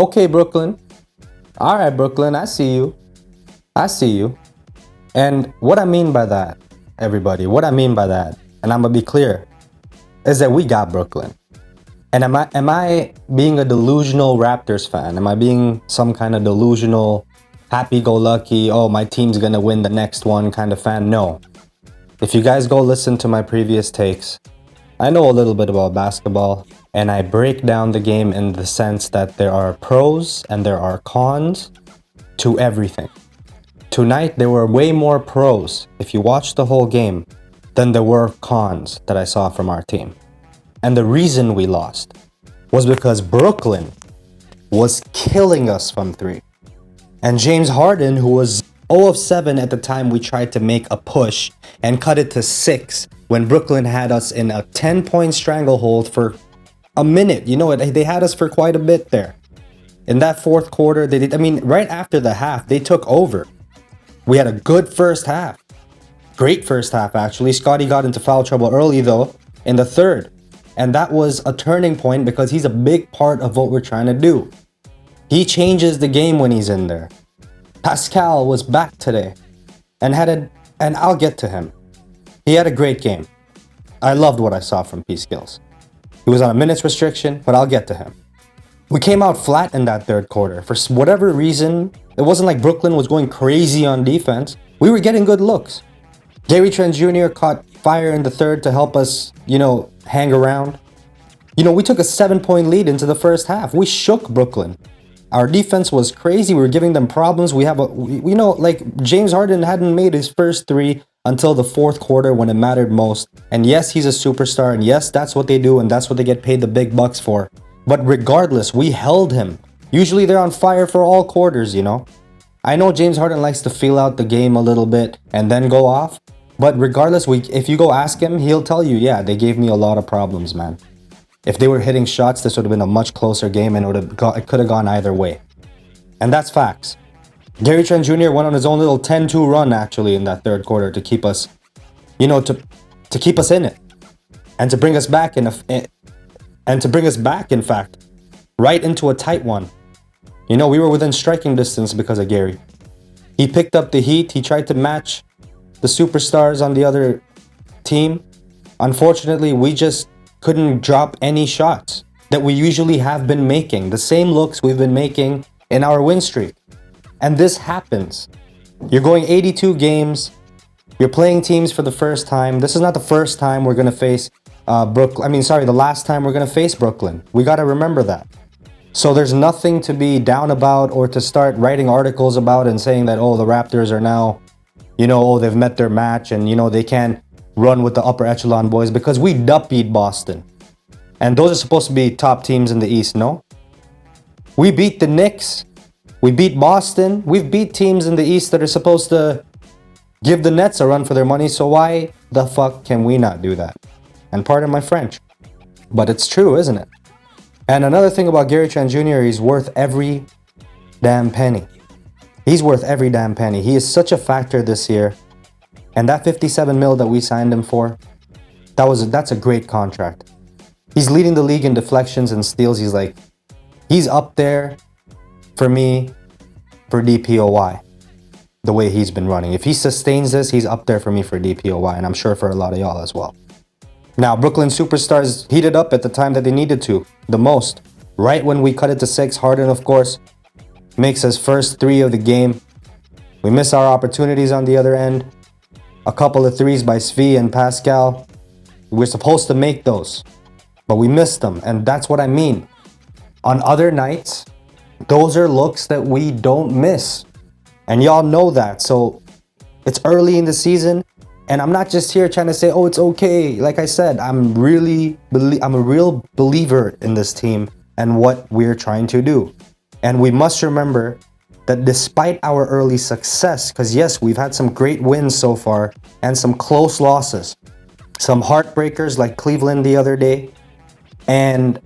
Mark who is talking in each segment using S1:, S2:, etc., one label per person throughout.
S1: Okay, Brooklyn. All right, Brooklyn, I see you. I see you. And what I mean by that, everybody, what I mean by that, and I'm gonna be clear, is that we got Brooklyn. And am I being a delusional Raptors fan? Am I being some kind of delusional, happy-go-lucky, oh, my team's gonna win the next one kind of fan? No. If you guys go listen to my previous takes, I know a little bit about basketball, and I break down the game in the sense that there are pros and there are cons to everything. Tonight, there were way more pros, if you watch the whole game, than there were cons that I saw from our team. And the reason we lost was because Brooklyn was killing us from three. And James Harden, who was 0 of 7 at the time we tried to make a push and cut it to 6 when Brooklyn had us in a 10-point stranglehold for a minute. You know, they had us for quite a bit there. In that fourth quarter, right after the half, they took over. We had a good first half. Great first half, actually. Scotty got into foul trouble early, though, in the third. And that was a turning point because he's a big part of what we're trying to do. He changes the game when he's in there. Pascal was back today and I'll get to him. He had a great game. I loved what I saw from P Skills. He was on a minutes restriction, but I'll get to him. We came out flat in that third quarter. For whatever reason, it wasn't like Brooklyn was going crazy on defense. We were getting good looks. Gary Trent Jr. caught fire in the third to help us, hang around. We took a 7-point lead into the first half. We shook Brooklyn. Our defense was crazy. We were giving them problems. James Harden hadn't made his first three until the fourth quarter when it mattered most. And yes, he's a superstar. And yes, that's what they do. And that's what they get paid the big bucks for. But regardless, we held him. Usually they're on fire for all quarters, I know James Harden likes to feel out the game a little bit and then go off. But regardless, if you go ask him, he'll tell you, yeah, they gave me a lot of problems, man. If they were hitting shots, this would have been a much closer game and it could have gone either way. And that's facts. Gary Trent Jr. went on his own little 10-2 run, actually, in that third quarter to keep us, to keep us in it. And to bring us back, in fact, right into a tight one. We were within striking distance because of Gary. He picked up the heat. He tried to match the superstars on the other team. Unfortunately, we just couldn't drop any shots that we usually have been making. The same looks we've been making in our win streak. And this happens. You're going 82 games. You're playing teams for the first time. This is not the first time we're going to face the last time we're going to face Brooklyn. We got to remember that. So there's nothing to be down about or to start writing articles about and saying that, the Raptors are now, they've met their match and, they can't run with the upper echelon boys because we beat Boston. And those are supposed to be top teams in the East, no? We beat the Knicks. We beat Boston. We've beat teams in the East that are supposed to give the Nets a run for their money. So why the fuck can we not do that? And pardon my French. But it's true, isn't it? And another thing about Gary Trent Jr., he's worth every damn penny. He's worth every damn penny. He is such a factor this year. And that $57 million that we signed him for, that's a great contract. He's leading the league in deflections and steals. He's up there for me for DPOY, the way he's been running. If he sustains this, he's up there for me for DPOY, and I'm sure for a lot of y'all as well. Now, Brooklyn superstars heated up at the time that they needed to, the most. Right when we cut it to 6, Harden, of course, makes his first 3 of the game. We miss our opportunities on the other end. A couple of threes by Svi and Pascal. We're supposed to make those, but we missed them, and that's what I mean. On other nights, those are looks that we don't miss, and y'all know that. So it's early in the season, and I'm not just here trying to say, it's okay. Like I said, I'm a real believer in this team and what we're trying to do. And we must remember that despite our early success, because yes, we've had some great wins so far and some close losses, some heartbreakers like Cleveland the other day, and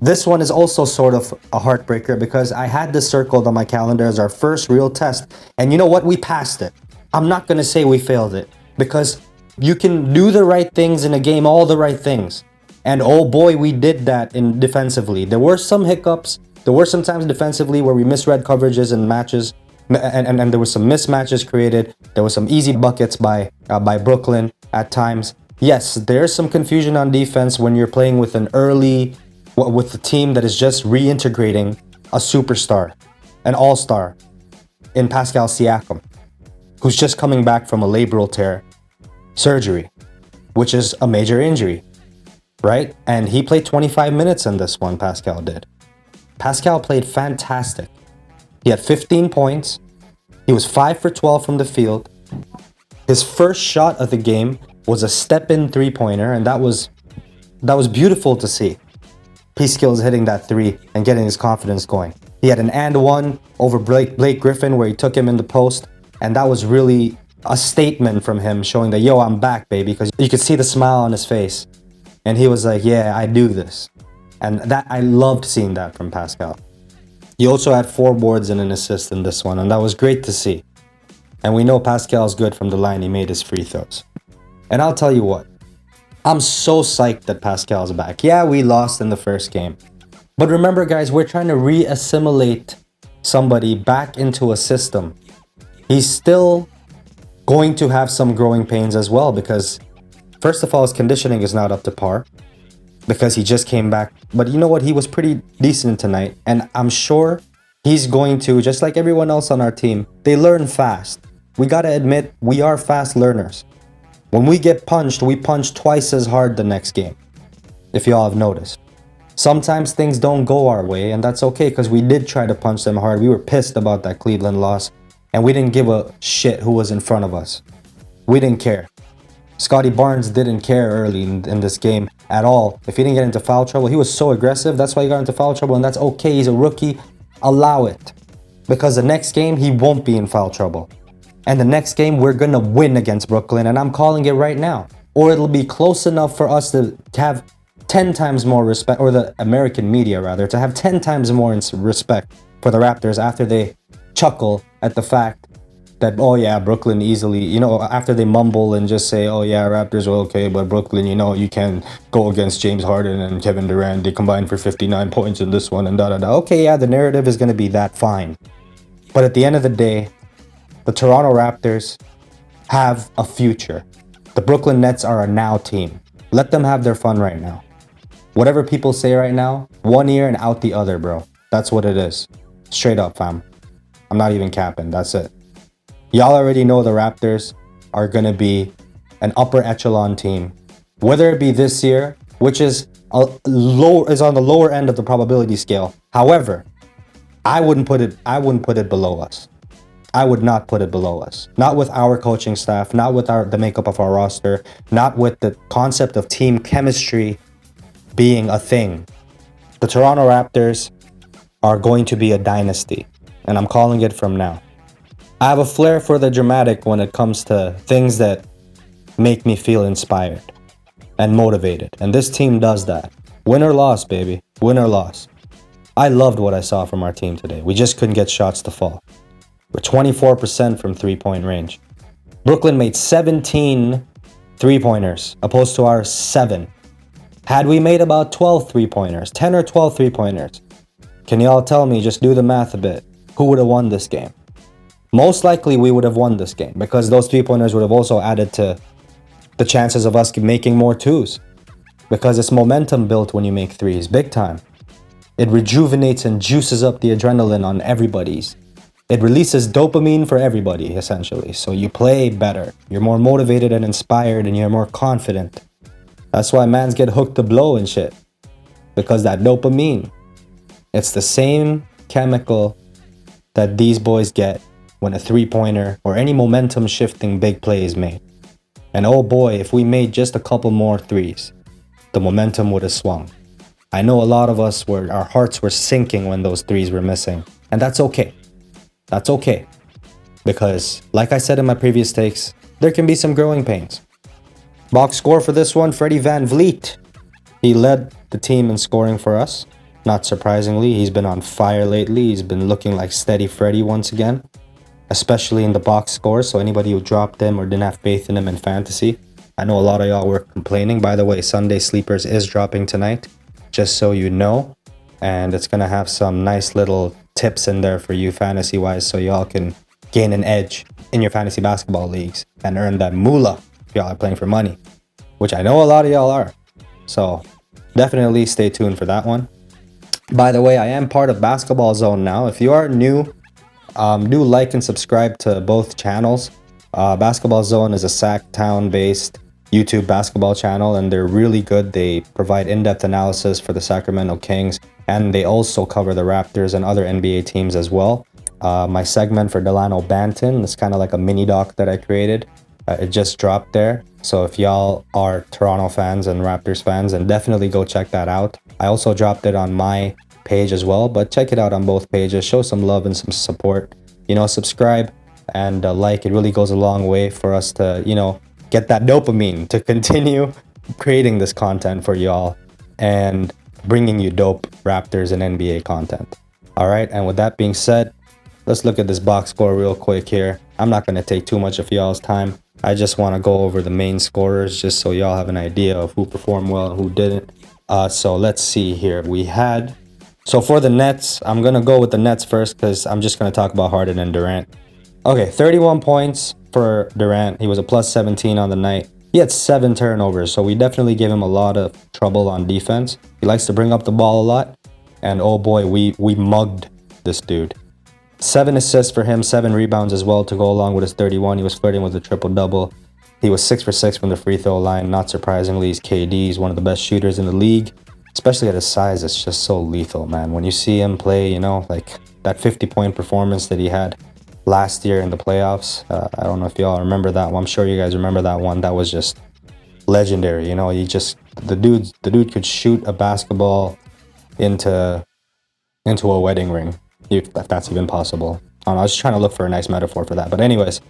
S1: this one is also sort of a heartbreaker because I had this circled on my calendar as our first real test, and you know what? We passed it. I'm not going to say we failed it because you can do the right things in a game, all the right things, and oh boy, we did that defensively. There were some hiccups. There were some times defensively where we misread coverages and matches, and there were some mismatches created. There were some easy buckets by Brooklyn at times. Yes, there's some confusion on defense when you're playing with with a team that is just reintegrating a superstar, an all-star in Pascal Siakam, who's just coming back from a labral tear surgery, which is a major injury, right? And he played 25 minutes in this one, Pascal did. Pascal played fantastic. He had 15 points. He was 5 for 12 from the field. His first shot of the game was a step-in three-pointer, and that was beautiful to see. P-Skills hitting that three and getting his confidence going. He had an and one over Blake Griffin where he took him in the post, and that was really a statement from him showing that, yo, I'm back, baby, because you could see the smile on his face. And he was like, yeah, I do this. And that I loved seeing that from Pascal. He also had 4 boards and an assist in this one, and that was great to see. And we know Pascal's good from the line. He made his free throws. And I'll tell you what, I'm so psyched that Pascal's back. Yeah, we lost in the first game. But remember, guys, we're trying to re-assimilate somebody back into a system. He's still going to have some growing pains as well because, first of all, his conditioning is not up to par because he just came back. But you know what? He was pretty decent tonight. And I'm sure he's going to, just like everyone else on our team, they learn fast. We got to admit, we are fast learners. When we get punched, we punch twice as hard the next game, if y'all have noticed. Sometimes things don't go our way, and that's okay because we did try to punch them hard. We were pissed about that Cleveland loss, and we didn't give a shit who was in front of us. We didn't care. Scotty Barnes didn't care early in this game at all. If he didn't get into foul trouble, he was so aggressive. That's why he got into foul trouble, and that's okay. He's a rookie. Allow it. Because the next game, he won't be in foul trouble. And the next game, we're going to win against Brooklyn, and I'm calling it right now. Or it'll be close enough for us to have 10 times more respect, or the American media rather, to have 10 times more respect for the Raptors after they chuckle at the fact that, oh yeah, Brooklyn easily, you know, after they mumble and just say, oh yeah, Raptors are okay, but Brooklyn, you know, you can't go against James Harden and Kevin Durant. They combined for 59 points in this one and da-da-da. Okay, yeah, the narrative is going to be that fine. But at the end of the day, the Toronto Raptors have a future. The Brooklyn Nets are a now team. Let them have their fun right now. Whatever people say right now, one ear and out the other, bro. That's what it is. Straight up, fam. I'm not even capping. That's it. Y'all already know the Raptors are going to be an upper echelon team. Whether it be this year, which is on the lower end of the probability scale. However, I wouldn't put it below us. I would not put it below us. Not with our coaching staff, not with the makeup of our roster, not with the concept of team chemistry being a thing. The Toronto Raptors are going to be a dynasty, and I'm calling it from now. I have a flair for the dramatic when it comes to things that make me feel inspired and motivated, and this team does that. Win or loss, baby. Win or loss. I loved what I saw from our team today. We just couldn't get shots to fall. We're 24% from three-point range. Brooklyn made 17 three-pointers, opposed to our 7. Had we made about 12 three-pointers, 10 or 12 three-pointers, can y'all tell me, just do the math a bit, who would have won this game? Most likely we would have won this game because those three-pointers would have also added to the chances of us making more twos. Because it's momentum built when you make threes, big time. It rejuvenates and juices up the adrenaline on everybody's. It releases dopamine for everybody, essentially. So you play better. You're more motivated and inspired, and you're more confident. That's why mans get hooked to blow and shit. Because that dopamine. It's the same chemical that these boys get when a three-pointer or any momentum-shifting big play is made. And oh boy, if we made just a couple more threes, the momentum would have swung. I know a lot of us our hearts were sinking when those threes were missing. And that's okay. That's okay. Because, like I said in my previous takes, there can be some growing pains. Box score for this one, Freddie VanVleet. He led the team in scoring for us. Not surprisingly, he's been on fire lately. He's been looking like steady Freddie once again. Especially in the box score, so anybody who dropped him or didn't have faith in him in fantasy. I know a lot of y'all were complaining. By the way, Sunday Sleepers is dropping tonight. Just so you know. and it's going to have some nice little tips in there for you fantasy-wise, so y'all can gain an edge in your fantasy basketball leagues and earn that moolah if y'all are playing for money, which I know a lot of y'all are. So definitely stay tuned for that one. By the way, I am part of Basketball Zone now. If you are new, do like and subscribe to both channels. Basketball Zone is a Sacktown-based YouTube basketball channel, and they're really good. They provide in-depth analysis for the Sacramento Kings, and they also cover the Raptors and other NBA teams as well. My segment for Delano Banton is kind of like a mini doc that I created. It just dropped there. So if y'all are Toronto fans and Raptors fans, then definitely go check that out. I also dropped it on my page as well, but check it out on both pages. Show some love and some support. You know, subscribe and like. It really goes a long way for us to, you know, get that dopamine to continue creating this content for y'all and bringing you dope Raptors and NBA content. All right, and with that being said, let's look at this box score real quick here. I'm not going to take too much of y'all's time. I just want to go over the main scorers just so y'all have an idea of who performed well and who didn't. So let's see here. So for the Nets, I'm going to go with the Nets first because I'm just going to talk about Harden and Durant. Okay, 31 points for Durant. He was a plus 17 on the night. He had 7 turnovers, so we definitely gave him a lot of trouble on defense. He likes to bring up the ball a lot, and oh boy, we mugged this dude. 7 assists for him, 7 rebounds as well to go along with his 31. He was flirting with a triple-double. He was 6 for 6 from the free throw line. Not surprisingly, he's KD. He's one of the best shooters in the league, especially at his size. It's just so lethal, man. When you see him play, you know, like that 50-point performance that he had last year in the playoffs. I don't know if y'all remember that one. I'm sure you guys remember that one. That was just legendary. You know, the dude could shoot a basketball into a wedding ring, if that's even possible. I don't know, I was just trying to look for a nice metaphor for that. But anyways,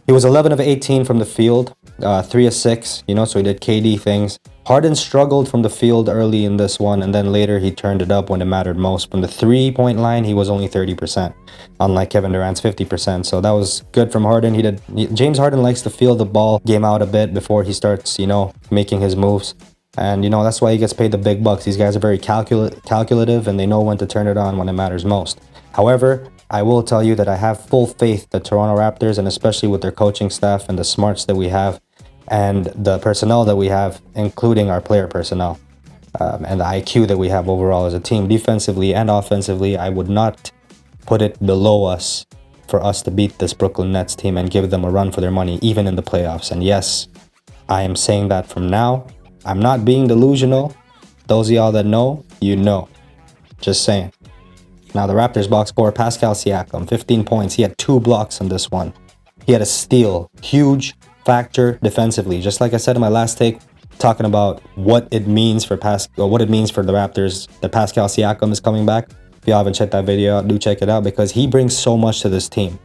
S1: he was 11 of 18 from the field, 3 of 6, you know, so he did KD things. Harden struggled from the field early in this one, and then later he turned it up when it mattered most. From the 3-point line, he was only 30%, unlike Kevin Durant's 50%. So that was good from Harden. James Harden likes to feel the ball game out a bit before he starts, you know, making his moves. And, you know, that's why he gets paid the big bucks. These guys are very calculative, and they know when to turn it on when it matters most. However, I will tell you that I have full faith that Toronto Raptors, and especially with their coaching staff and the smarts that we have and the personnel that we have, including our player personnel, and the IQ that we have overall as a team, defensively and offensively, I would not put it below us for us to beat this Brooklyn Nets team and give them a run for their money, even in the playoffs. And yes, I am saying that from now. I'm not being delusional. Those of y'all that know, you know. Just saying. Now the Raptors box score, Pascal Siakam, 15 points. He had 2 blocks on this one. He had a steal. Huge factor defensively. Just like I said in my last take, talking about what it means for the Raptors that Pascal Siakam is coming back. If y'all haven't checked that video out, do check it out because he brings so much to this team.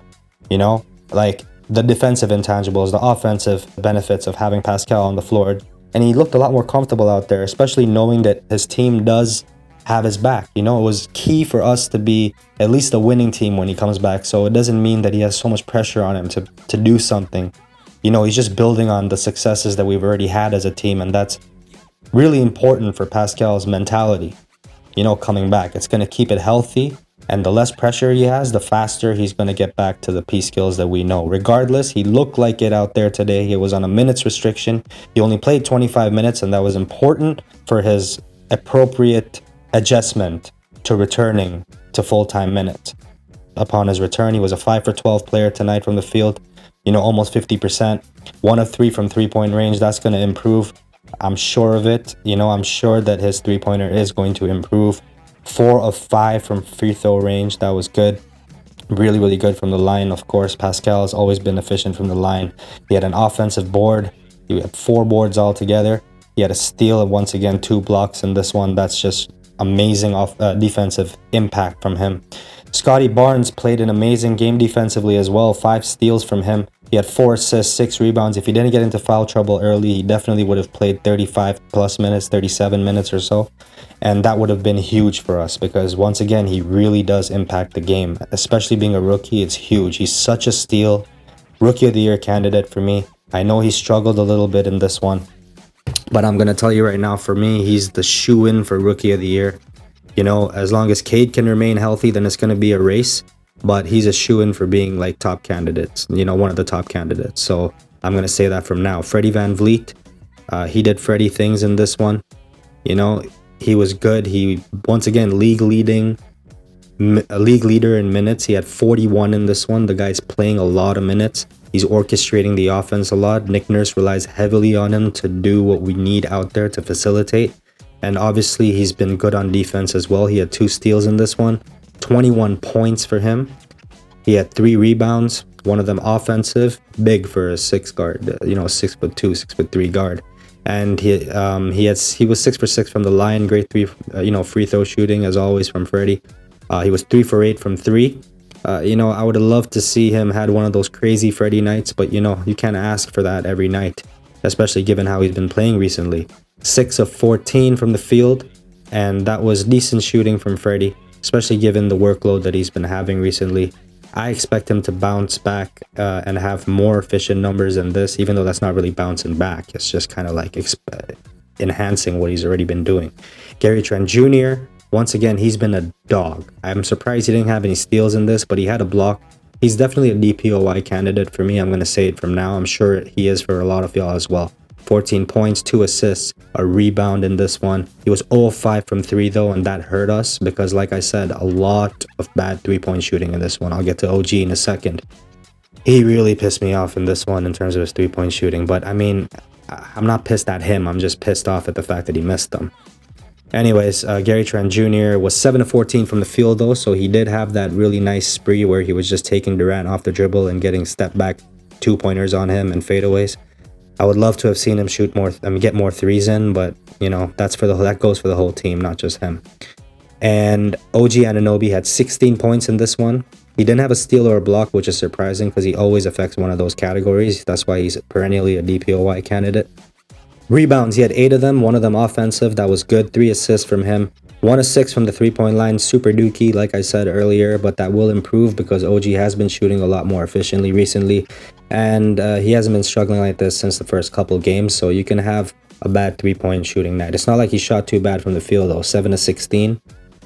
S1: You know, like the defensive intangibles, the offensive benefits of having Pascal on the floor. And he looked a lot more comfortable out there, especially knowing that his team does have his back. You know, it was key for us to be at least a winning team when he comes back. So it doesn't mean that he has so much pressure on him to do something. You know, he's just building on the successes that we've already had as a team. And that's really important for Pascal's mentality, you know, coming back. It's going to keep it healthy. And the less pressure he has, the faster he's going to get back to the piece skills that we know. Regardless, he looked like it out there today. He was on a minutes restriction. He only played 25 minutes, and that was important for his appropriate adjustment to returning to full-time minutes. Upon his return, he was a 5 for 12 player tonight from the field, you know, almost 50%. 1 of 3 from three-point range. That's going to improve. I'm sure of it. You know, I'm sure that his three-pointer is going to improve. 4 of 5 from free throw range. That was good. Really, really good from the line. Of course, Pascal has always been efficient from the line. He had an offensive board. He had 4 boards altogether. He had a steal and once again 2 blocks in this one. That's just amazing defensive impact from him. Scotty Barnes played an amazing game defensively as well. 5 steals from him. He had 4 assists, 6 rebounds. If he didn't get into foul trouble early, he definitely would have played 35 plus minutes, 37 minutes or so. And that would have been huge for us because once again, he really does impact the game. Especially being a rookie, it's huge. He's such a steal. Rookie of the Year candidate for me. I know he struggled a little bit in this one. But I'm going to tell you right now, for me, he's the shoe-in for Rookie of the Year. You know, as long as Cade can remain healthy, then it's going to be a race. But he's a shoo-in for being like top candidates, you know, one of the top candidates. So I'm going to say that from now. Freddie VanVleet, he did Freddie things in this one. You know, he was good. He, once again, a league leader in minutes. He had 41 in this one. The guy's playing a lot of minutes. He's orchestrating the offense a lot. Nick Nurse relies heavily on him to do what we need out there to facilitate. And obviously, he's been good on defense as well. He had 2 steals in this one. 21 points for him. He had 3 rebounds, one of them offensive, big for a 6 guard, you know, 6'2", 6'3" guard. And he was 6 for 6 from the line, great free throw shooting as always from Freddie. He was 3 for 8 from 3. You know, I would have loved to see him had one of those crazy Freddie nights, but you know, you can't ask for that every night, especially given how he's been playing recently. 6 of 14 from the field, and that was decent shooting from Freddie, especially given the workload that he's been having recently. I expect him to bounce back and have more efficient numbers than this, even though that's not really bouncing back. It's just kind of like enhancing what he's already been doing. Gary Trent Jr., once again, he's been a dog. I'm surprised he didn't have any steals in this, but he had a block. He's definitely a DPOY candidate for me. I'm going to say it from now. I'm sure he is for a lot of y'all as well. 14 points, 2 assists, a rebound in this one. He was 0 of 5 from 3 though, and that hurt us because, like I said, a lot of bad 3-point shooting in this one. I'll get to OG in a second. He really pissed me off in this one in terms of his 3-point shooting, but I mean, I'm not pissed at him. I'm just pissed off at the fact that he missed them. Anyways, Gary Trent Jr. was 7 of 14 from the field though, so he did have that really nice spree where he was just taking Durant off the dribble and getting step back 2-pointers on him and fadeaways. I would love to have seen him shoot more, get more threes in, but you know, that goes for the whole team, not just him. And OG Anunoby had 16 points in this one. He didn't have a steal or a block, which is surprising because he always affects one of those categories. That's why he's perennially a DPOY candidate. Rebounds, he had 8 of them, 1 of them offensive. That was good. 3 assists from him. 1 of 6 from the 3-point line. Super dookie, like I said earlier, but that will improve because OG has been shooting a lot more efficiently recently. And he hasn't been struggling like this since the first couple games, so you can have a bad 3-point shooting night. It's not like he shot too bad from the field though. 7 of 16.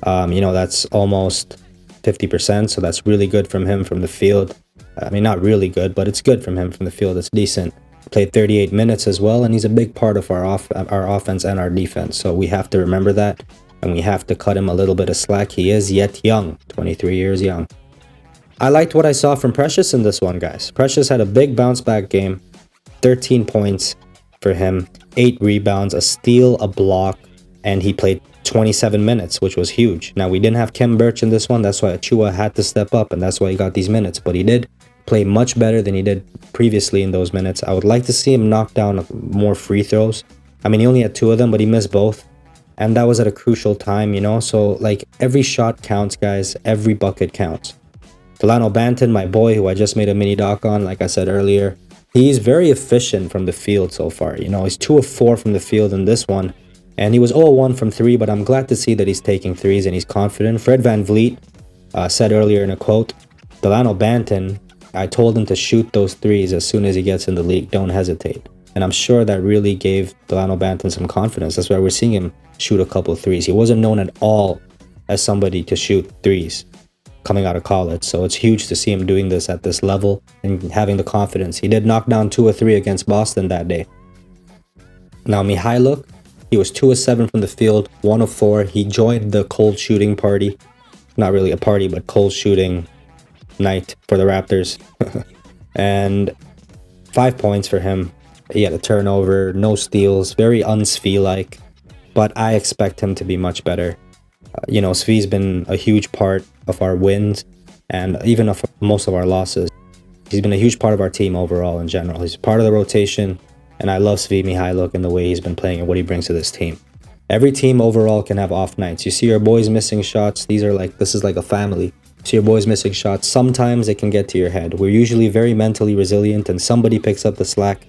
S1: You know, that's almost 50%, so that's really good from him from the field. I mean, not really good, but it's good from him from the field. It's decent. Played 38 minutes as well, and he's a big part of our offense and our defense, so we have to remember that, and we have to cut him a little bit of slack. He is yet young, 23 years young. I liked what I saw from Precious in this one, guys. Precious had a big bounce back game. 13 points for him, 8 rebounds, a steal, a block, and he played 27 minutes, which was huge. Now, we didn't have Kem Birch in this one. That's why Achua had to step up, and that's why he got these minutes. But he did play much better than he did previously in those minutes. I would like to see him knock down more free throws. I mean, he only had 2 of them, but he missed both. And that was at a crucial time, you know? So, like, every shot counts, guys. Every bucket counts. Delano Banton, my boy, who I just made a mini doc on, like I said earlier, he's very efficient from the field so far. You know, he's 2 of 4 from the field in this one. And he was 0 of 1 from 3, but I'm glad to see that he's taking threes and he's confident. Fred VanVleet said earlier in a quote, Delano Banton, I told him to shoot those threes as soon as he gets in the league. Don't hesitate. And I'm sure that really gave Delano Banton some confidence. That's why we're seeing him shoot a couple of threes. He wasn't known at all as somebody to shoot threes coming out of college. So it's huge to see him doing this at this level and having the confidence. He did knock down 2 of 3 against Boston that day. Now, Mihailuk, he was 2 of 7 from the field, 1 of 4. He joined the cold shooting party. Not really a party, but cold shooting night for the Raptors. And 5 points for him. He had a turnover, no steals, very un-Svi-like. But I expect him to be much better. You know, Svi's been a huge part of our wins and even of most of our losses. He's been a huge part of our team overall in general. He's part of the rotation, and I love Svi Mihailuk and the way he's been playing and what he brings to this team. Every team overall can have off nights. You see your boys missing shots. This is like a family. You see your boys missing shots. Sometimes it can get to your head. We're usually very mentally resilient, and somebody picks up the slack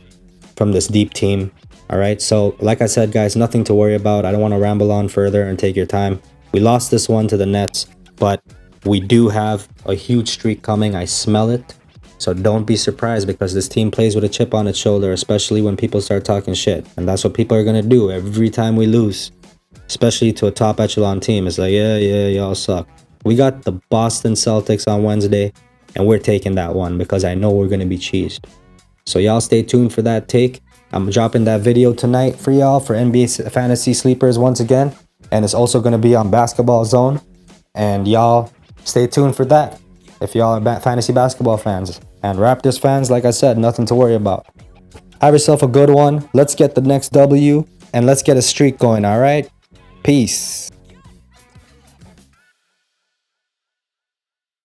S1: from this deep team. All right, so like I said, guys, nothing to worry about. I don't want to ramble on further and take your time. We lost this one to the Nets, but we do have a huge streak coming. I smell it. So don't be surprised because this team plays with a chip on its shoulder, especially when people start talking shit. And that's what people are going to do every time we lose. especially to a top echelon team. It's like, yeah, y'all suck. We got the Boston Celtics on Wednesday, and we're taking that one because I know we're going to be cheesed. So y'all stay tuned for that take. I'm dropping that video tonight for y'all for NBA Fantasy Sleepers once again. And it's also going to be on Basketball Zone. And y'all stay tuned for that if y'all are fantasy basketball fans. And Raptors fans, like I said, nothing to worry about. Have yourself a good one. Let's get the next W and let's get a streak going, all right? Peace.